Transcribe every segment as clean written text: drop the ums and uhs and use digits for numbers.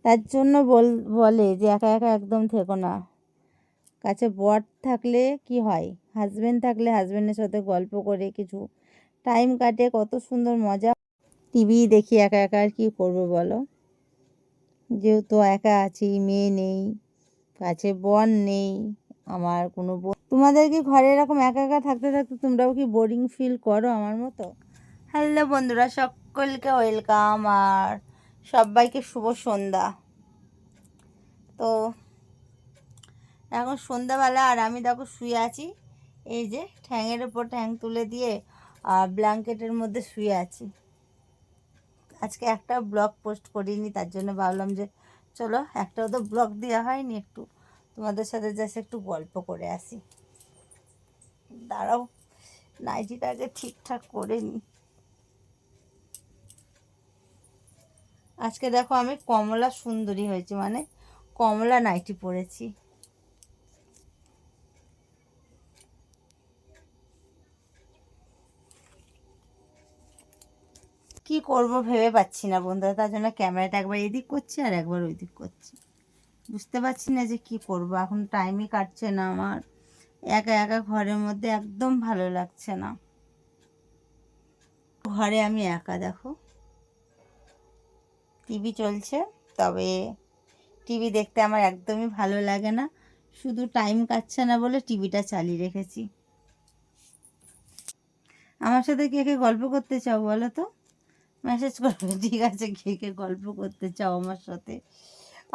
তার জন্য বলে যে একা একা একদম থেকো না। কাছে বর থাকলে কি হয়, হাজব্যান্ড থাকলে হাজব্যান্ডের সাথে গল্প করে কিছু টাইম কাটে, কত সুন্দর মজা। টিভি দেখি একা একা, আর কী করবো বলো, যেহেতু একা আছি, মেয়ে নেই, কাছে বর নেই, আমার কোনো তোমাদের কি ঘরে এরকম একা একা থাকতে থাকতে তোমরাও কি বোরিং ফিল করো আমার মতো? হ্যালো বন্ধুরা, সকলকে ওয়েলকাম আর সবাইকে শুভ সন্ধ্যা। তো এখন সন্ধ্যাবেলা আর আমি দেখো শুয়ে আছি, এই যে ঠ্যাংয়ের ওপর ঠ্যাং তুলে দিয়ে ব্ল্যাঙ্কেটের মধ্যে শুয়ে আছি। আজকে একটা ব্লগ পোস্ট করিনি, তার জন্য ভাবলাম যে চলো একটাও তো ব্লগ দেওয়া হয়নি, একটু তোমাদের সাথে জাস্ট একটু গল্প করে আসি। দাঁড়াও, নাইটিটাকে ঠিকঠাক করে নিই। আজকে দেখো আমি কমলা সুন্দরী হয়েছি, মানে কমলা নাইটি পরেছি। কি করব ভেবে পাচ্ছি না বন্ধুরা, তার জন্য ক্যামেরাটা একবার এদিক করছি আর একবার ওই দিক করছি। বুঝতে পারছি না যে কি করব, এখন টাইমই কাটছে না আমার, একা একা ঘরের মধ্যে একদম ভালো লাগছে না। ঘরে আমি একা, দেখো টিভি চলছে, তবে টিভি দেখতে আমার একদমই ভালো লাগে না, শুধু টাইম কাটছে না বলে টিভিটা চালিয়ে রেখেছি। আমার সাথে কে কে গল্প করতে চাও বলো তো, মেসেজ করবে, ঠিক আছে? কে কে গল্প করতে চাও আমার সাথে,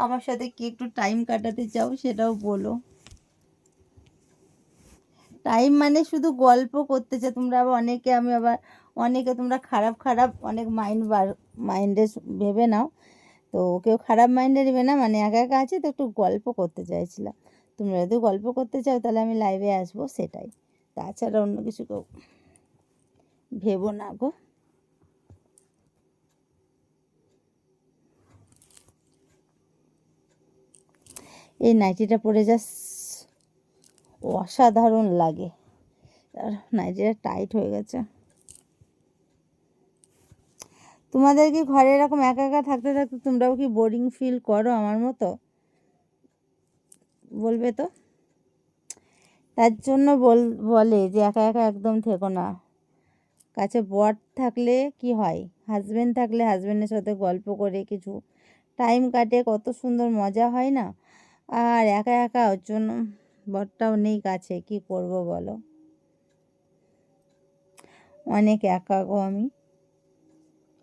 আমার সাথে কি একটু টাইম কাটাতে চাও সেটাও বলো। টাইম মানে শুধু গল্প করতে চাও তোমরা, আবার অনেকে, আমি আবার অনেকে তোমরা খারাপ খারাপ অনেক মাইন্ডে ভেবে নাও, তো কেউ খারাপ মাইন্ডে নেবে না, মানে একা একা আছে তো একটু গল্প করতে চাইছিলাম। তোমরা যদি গল্প করতে চাও তাহলে আমি লাইভে আসবো, সেটাই, তাছাড়া অন্য কিছু কেউ ভেবো না গো। এই নাইটিটা পরে জাস্ট অসাধারণ লাগে, আর নাইটিটা টাইট হয়ে গেছে। তোমাদের কি ঘরে এরকম একা একা থাকতে থাকতে তোমরাও কি বোরিং ফিল করো আমার মতো? বলবে তো। তার জন্য বলে যে একা একা একদম থেকো না। কাছে বর থাকলে কি হয়, হাজব্যান্ড থাকলে হাজব্যান্ডের সাথে গল্প করে কিছু টাইম কাটে, কত সুন্দর মজা হয় না। আর একা একা ওর জন্য বরটাও নেই কাছে, কি করব বলো, অনেক একা গো আমি।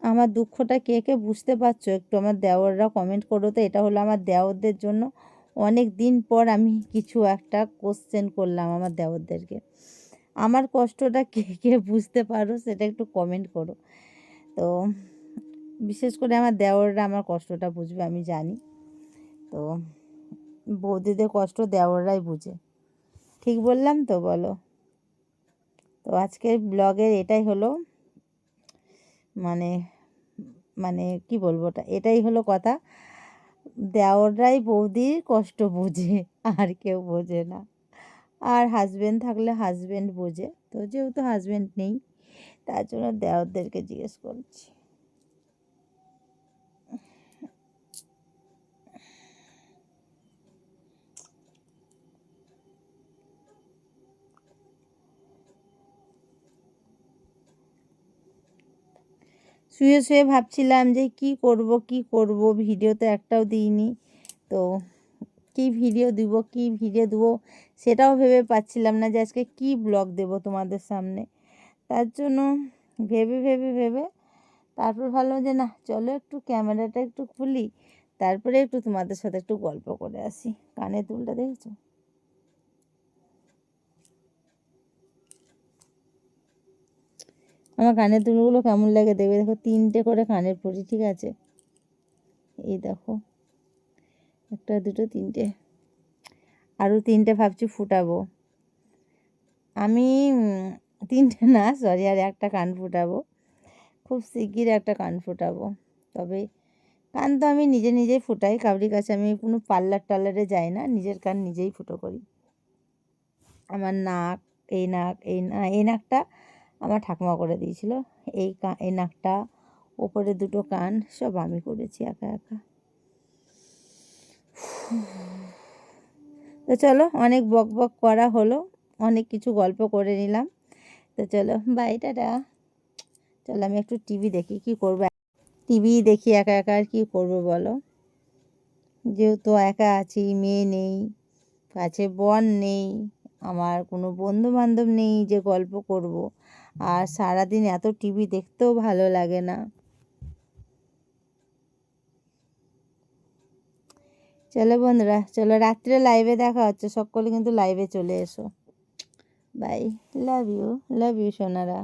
আমার দুঃখটা কে কে বুঝতে পারছো একটু আমার দেওররা কমেন্ট করো তো। এটা হলো আমার দেওরদের জন্য, অনেক দিন পর আমি কিছু একটা কোশ্চেন করলাম আমার দেওরদেরকে। আমার কষ্টটা কে কে বুঝতে পারো সেটা একটু কমেন্ট করো। তো বিশেষ করে আমার দেওররা আমার কষ্টটা বুঝবে আমি জানি, তো বৌদিদের কষ্ট দেওররাই বুঝে, ঠিক বললাম তো বলো? তো আজকের ব্লগের এটাই হলো, মানে মানে কি বলবো, এটাই হলো কথা, দেওররাই বৌদির কষ্ট বোঝে, আর কেউ বোঝে না। আর হাজব্যান্ড থাকলে হাজব্যান্ড বোঝে, তো যেহেতু হাজব্যান্ড নেই তার জন্য দেওরদেরকে জিজ্ঞেস করছি। শুয়ে শুয়ে ভাবছিলাম যে কি করব, ভিডিও তো একটাও দিইনি, তো কি ভিডিও দেবো সেটাও ভেবে পাচ্ছিলাম না যে আজকে কি ব্লগ দেব তোমাদের সামনে। তার জন্য ভেবে ভেবে ভেবে তারপর ভাবলাম যে না চলো একটু ক্যামেরাটা একটু খুলি, তারপরে একটু তোমাদের সাথে একটু গল্প করে আসি। কানের দুলটা দেখেছো? আমার কানের দুলগুলো কেমন লাগে দেখবে, দেখো 3টে করে কানের পরি, ঠিক আছে? এই দেখো, 1 2 3টে, আরও 3টে ভাবছি ফুটাবো আমি। 3টে না, সরি, আর একটা কান ফুটাবো, খুব শিগগির একটা কান ফুটাবো। তবে কান তো আমি নিজে নিজেই ফুটাই, কাউরির কাছে আমি কোনো পার্লারে যাই না, নিজের কান নিজেই ফুটো করি। আমার নাক, এই নাকটা আমার ঠাকুমা করে দিয়েছিল, এই নাকটা, ওপরে 2টো কান সব আমি করেছি একা একা। তো চলো, অনেক বক বক করা হলো, অনেক কিছু গল্প করে নিলাম। তো চলো বাই, টাটা। চলো আমি একটু টিভি দেখি, কি করবো, টিভি দেখি একা একা, আর কি করবো বলো। যেহেতু একা আছি, মেয়ে নেই কাছে, বর নেই, আমার কোনো বন্ধু বান্ধব নেই যে গল্প করব, আর সারাদিন এত টিভি দেখতেও ভালো লাগে না। চলো বন্ধুরা, চলো রাত্রে লাইভে দেখা হচ্ছে, সকলে কিন্তু লাইভে চলে এসো। Bye, love you Sonara.